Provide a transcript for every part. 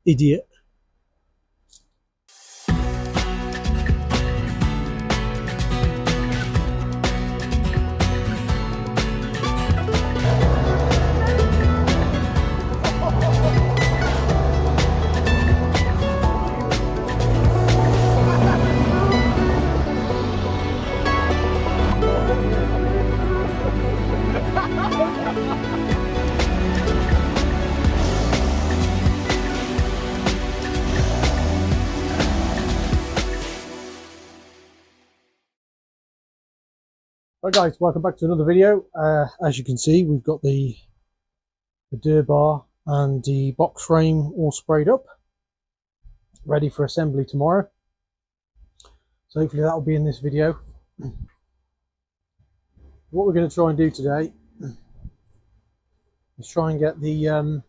Idiot. Right guys, welcome back to another video. As you can see, we've got the DURBAR and the box frame all sprayed up, ready for assembly tomorrow. So hopefully that will be in this video. What we're going to try and do today is try and get the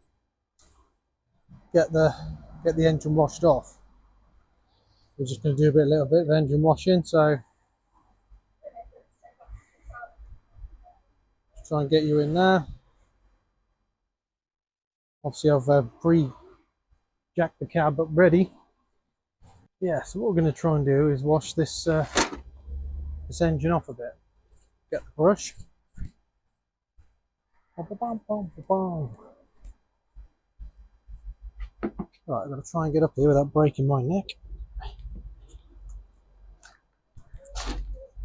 engine washed off. We're just going to do a little bit of engine washing, so try and get you in there. Obviously I've pre-jacked the cab up ready. Yeah, so what we're going to try and do is wash this this engine off a bit. Get the brush. Right, I've got to try and get up here without breaking my neck.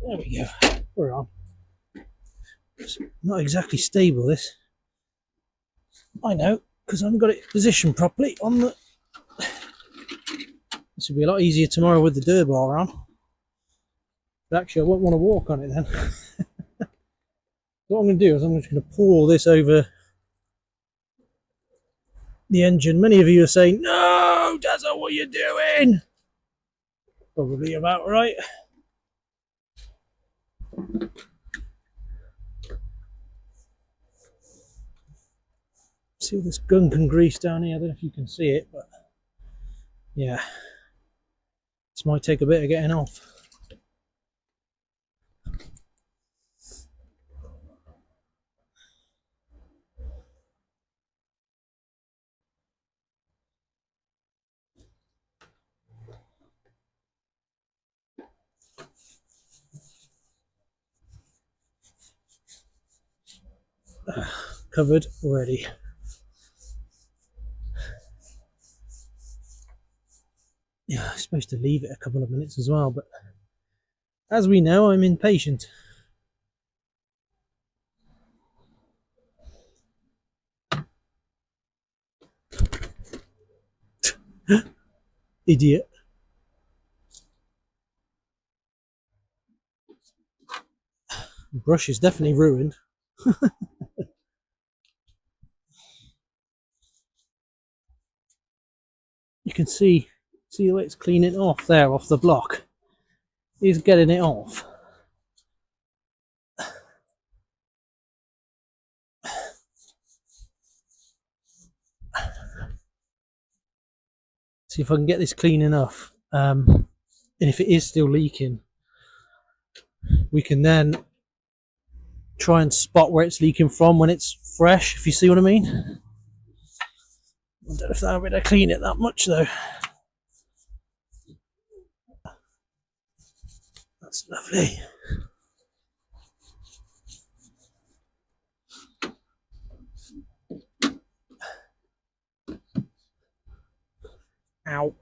There we go. We're on. It's not exactly stable, this. I know, because I haven't got it positioned properly on the... This will be a lot easier tomorrow with the DURBAR on. But actually I won't want to walk on it then. What I'm going to do is I'm just going to pour this over the engine. Many of you are saying, "No, Dazzer, what are you doing?" Probably about right. See all this gunk and grease down here? I don't know if you can see it, but yeah, this might take a bit of getting off. Covered already. Yeah, I'm supposed to leave it a couple of minutes as well, but as we know, I'm impatient. Idiot. The brush is definitely ruined. You can see the way it's cleaning off there off the block. He's getting it off. See if I can get this clean enough. And if it is still leaking, we can then try and spot where it's leaking from when it's fresh, if you see what I mean. I don't know if that'll be able to clean it that much though. That's lovely. Ow.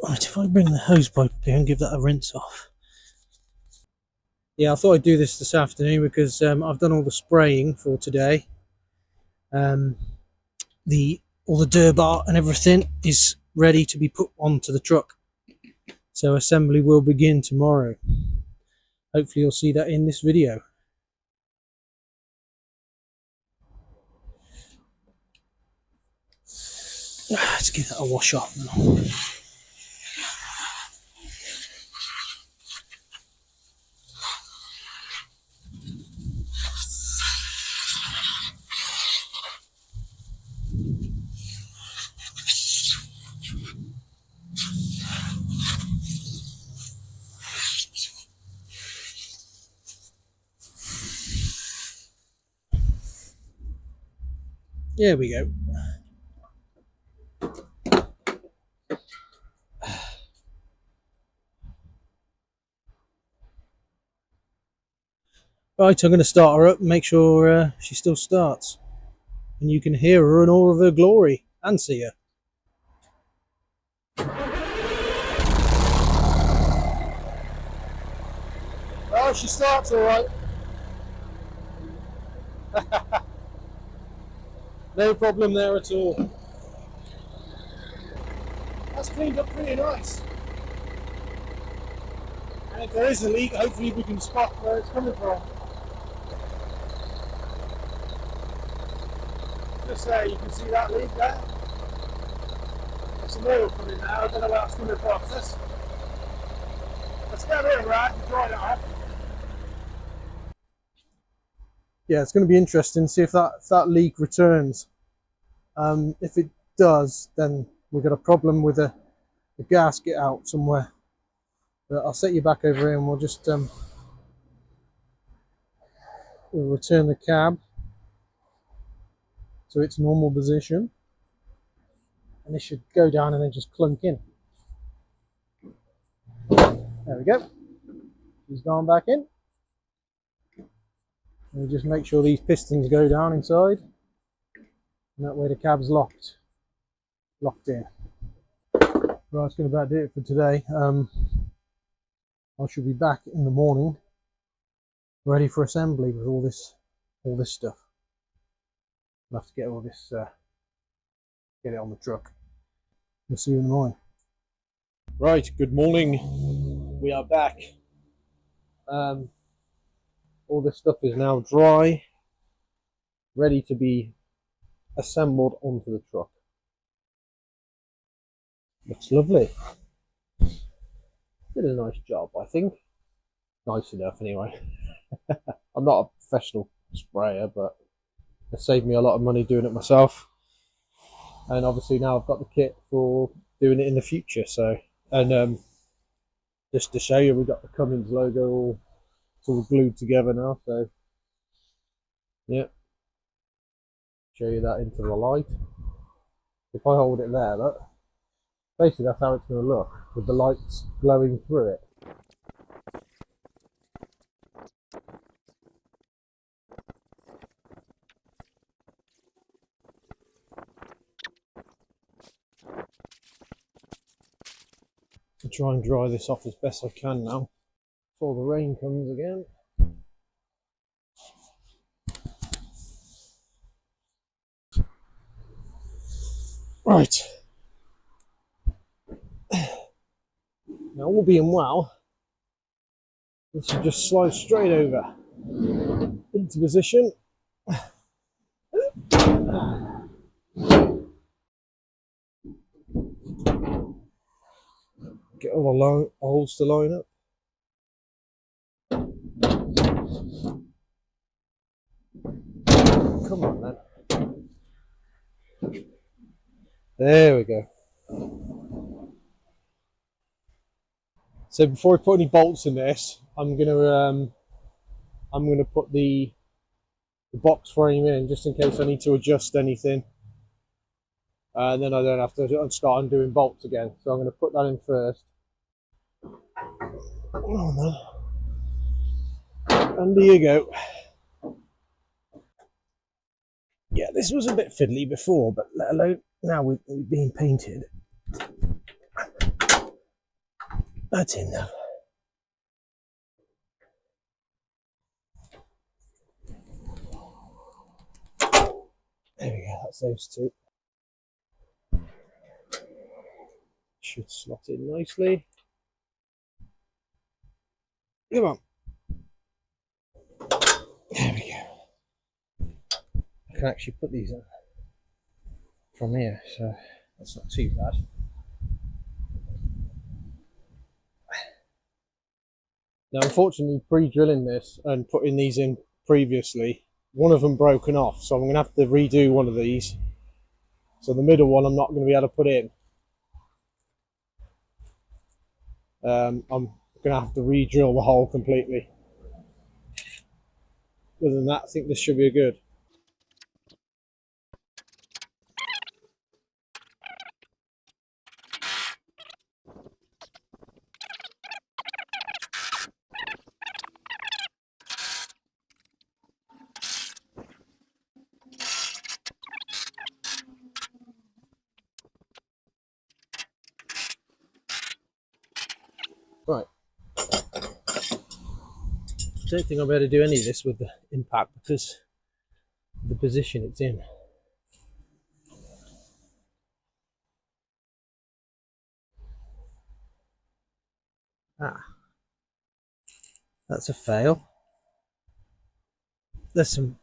Right, if I bring the hose pipe here and give that a rinse off. Yeah, I thought I'd do this afternoon because I've done all the spraying for today. All the DURBAR and everything is ready to be put onto the truck. So assembly will begin tomorrow. Hopefully you'll see that in this video. Let's give that a wash off now. There we go. Right, I'm going to start her up and make sure she still starts. And you can hear her in all of her glory and see her. Oh, she starts all right. No problem there at all. That's cleaned up pretty nice. And if there is a leak, hopefully we can spot where it's coming from. Just there, you can see that leak there. There's some oil coming now, I don't know where that's coming from. Let's get rid of that and dry it off. Yeah, it's going to be interesting to see if that leak returns. If it does, then we've got a problem with a gasket out somewhere. But I'll set you back over here and we'll just we'll return the cab to its normal position, and it should go down and then just clunk in. There we go. She's gone back in. And just make sure these pistons go down inside, and that way the cab's locked in. Right, that's going to about do it for today. I should be back in the morning, ready for assembly with all this stuff. I'll have to get all this, get it on the truck. We'll see you in the morning. Right, good morning. We are back. All this stuff is now dry, ready to be assembled onto the truck. Looks lovely. Did a nice job, I think. Nice enough, anyway. I'm not a professional sprayer, but it saved me a lot of money doing it myself. And obviously now I've got the kit for doing it in the future. So, and just to show you, we've got the Cummins logo all sort of glued together now. So, yeah, show you that into the light. If I hold it there, look, basically that's how it's going to look with the lights glowing through it. I'll try and dry this off as best I can now before the rain comes again. Right. Now, all being well, this should just slide straight over into position. Get all the holes to line up. Come on then. There we go. So before I put any bolts in this, I'm gonna put the box frame in just in case I need to adjust anything, and then I don't have to start undoing bolts again. So I'm going to put that in first. Oh, man. And there you go. Yeah, this was a bit fiddly before, but let alone now with it being painted. That's in now. There we go, that's those two. Should slot in nicely. Come on. There we go. I can actually put these in from here, so that's not too bad. Now, unfortunately, pre-drilling this and putting these in previously, one of them broken off, so I'm going to have to redo one of these. So the middle one I'm not going to be able to put in. I'm going to have to re-drill the hole completely. Other than that, I think this should be good. Right. I don't think I'll be able to do any of this with the impact because of the position it's in. Ah, that's a fail. There's a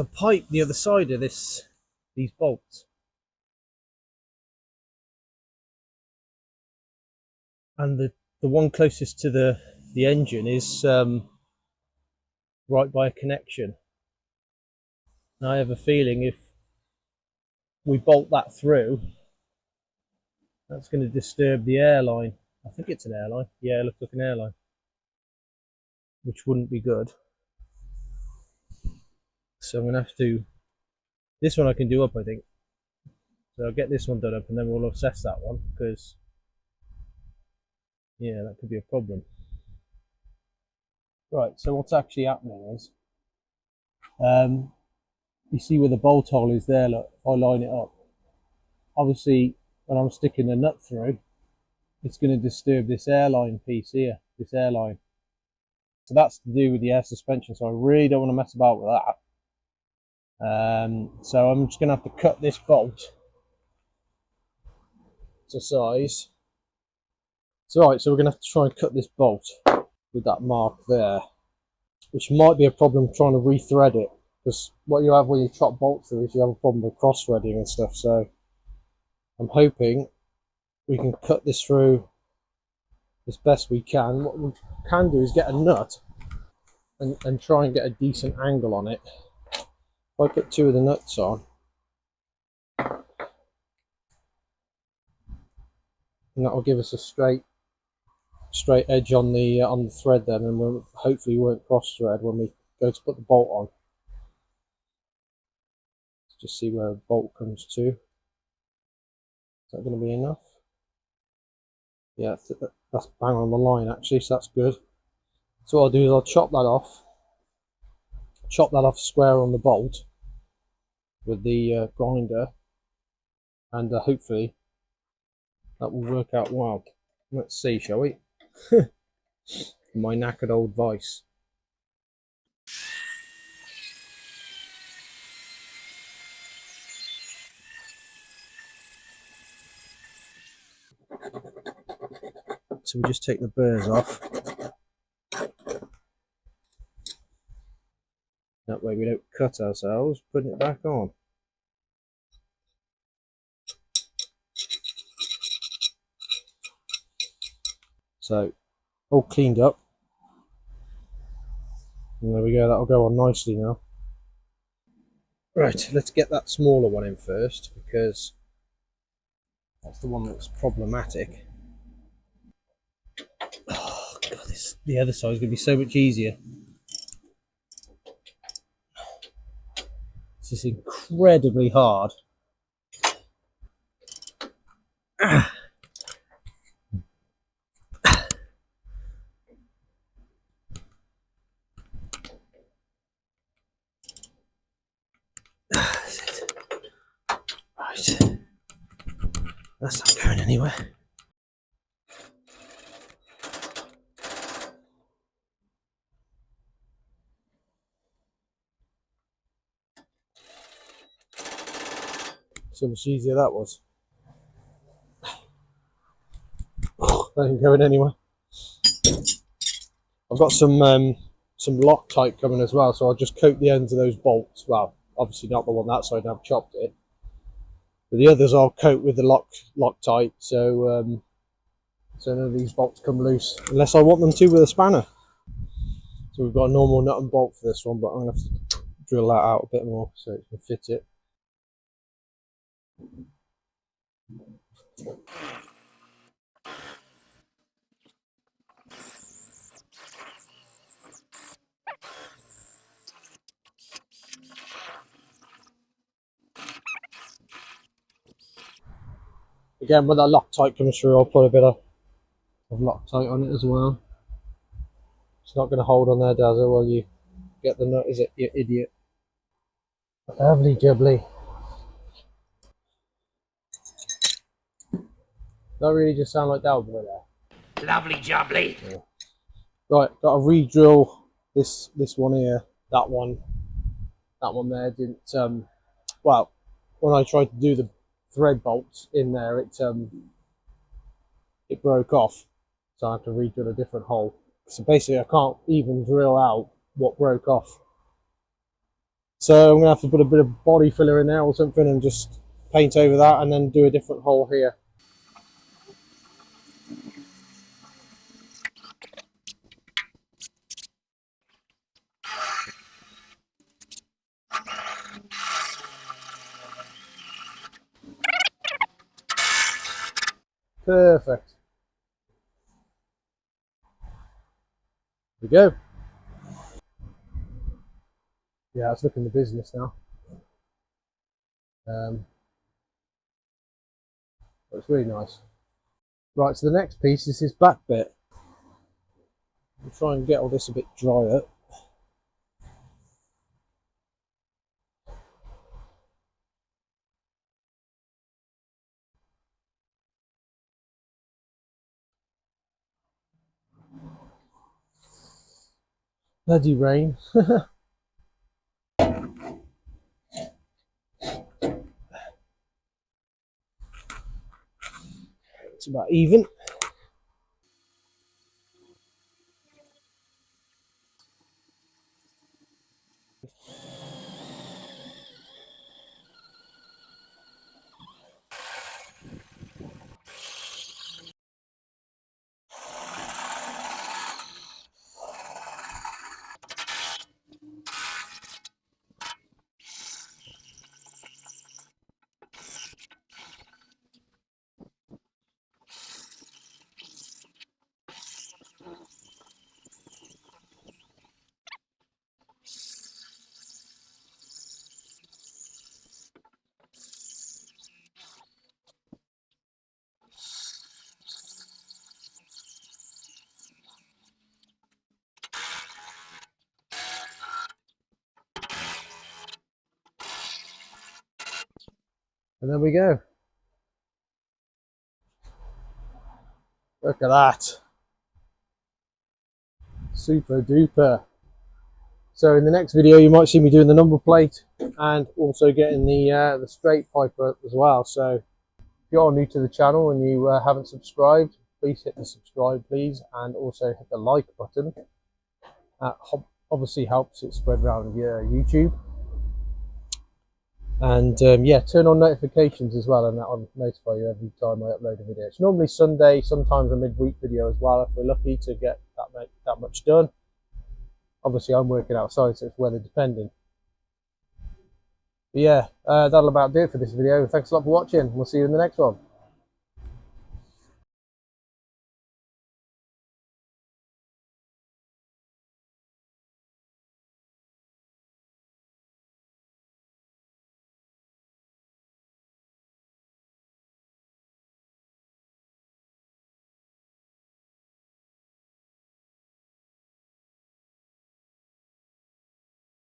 pipe the other side of these bolts, and the one closest to the engine is right by a connection. And I have a feeling if we bolt that through, that's going to disturb the airline. I think it's an airline. Yeah, it looks like an airline, which wouldn't be good. So I'm going to have to. This one I can do up, I think. So I'll get this one done up, and then we'll assess that one because, yeah, that could be a problem. Right. So what's actually happening is, you see where the bolt hole is there. Look, if I line it up, obviously when I'm sticking the nut through, it's going to disturb this airline piece here, this airline. So that's to do with the air suspension. So I really don't want to mess about with that. So I'm just going to have to cut this bolt to size. So right, so we're going to have to try and cut this bolt with that mark there, which might be a problem trying to rethread it, because what you have when you chop bolts through is you have a problem with cross threading and stuff. So I'm hoping we can cut this through as best we can. What we can do is get a nut and try and get a decent angle on it. If I put two of the nuts on, and that will give us a straight edge on the thread then, and we'll hopefully won't cross thread when we go to put the bolt on. Let's just see where the bolt comes to. Is that going to be enough? Yeah, that's bang on the line actually, so that's good. So what I'll do is I'll chop that off square on the bolt with the grinder, and hopefully that will work out well. Let's see, shall we? My knackered old vice. So we just take the burrs off. That way we don't cut ourselves putting it back on. So, all cleaned up. And there we go, that'll go on nicely now. Right, let's get that smaller one in first, because that's the one that's problematic. Oh god, the other side is going to be so much easier. This is incredibly hard. Ah. Right, that's not going anywhere. So much easier that was. That ain't going anywhere. I've got some Loctite coming as well, so I'll just coat the ends of those bolts. Well, obviously not the one that side, I've chopped it. But the others I'll coat with the Loctite, so none of these bolts come loose, unless I want them to with a spanner. So we've got a normal nut and bolt for this one, but I'm going to have to drill that out a bit more so it can fit it. Again, when that Loctite comes through, I'll put a bit of Loctite on it as well. It's not going to hold on there, Dazzer, while you get the nut, is it, you idiot? Lovely jubbly. That really just sound like Dalbert there. Lovely jubbly. Yeah. Right, got to re-drill this one here. That one there didn't. Well, when I tried to do the thread bolts in there, it broke off, so I have to re-drill a different hole. So basically, I can't even drill out what broke off. So I'm gonna have to put a bit of body filler in there or something and just paint over that, and then do a different hole here. Perfect. There we go. Yeah, it's looking the business now. It's really nice. Right, so the next piece is this back bit. I'll try and get all this a bit drier. Bloody rain. It's about even. And there we go. Look at that. Super duper. So in the next video you might see me doing the number plate and also getting the straight pipe up as well. So if you're new to the channel and you haven't subscribed, please hit the subscribe please, and also hit the like button. That obviously helps it spread around your YouTube. And yeah, turn on notifications as well, and that will notify you every time I upload a video. It's normally Sunday, sometimes a midweek video as well if we're lucky to get that much done. Obviously I'm working outside, so it's weather dependent. But yeah, that'll about do it for this video. Thanks a lot for watching. We'll see you in the next one.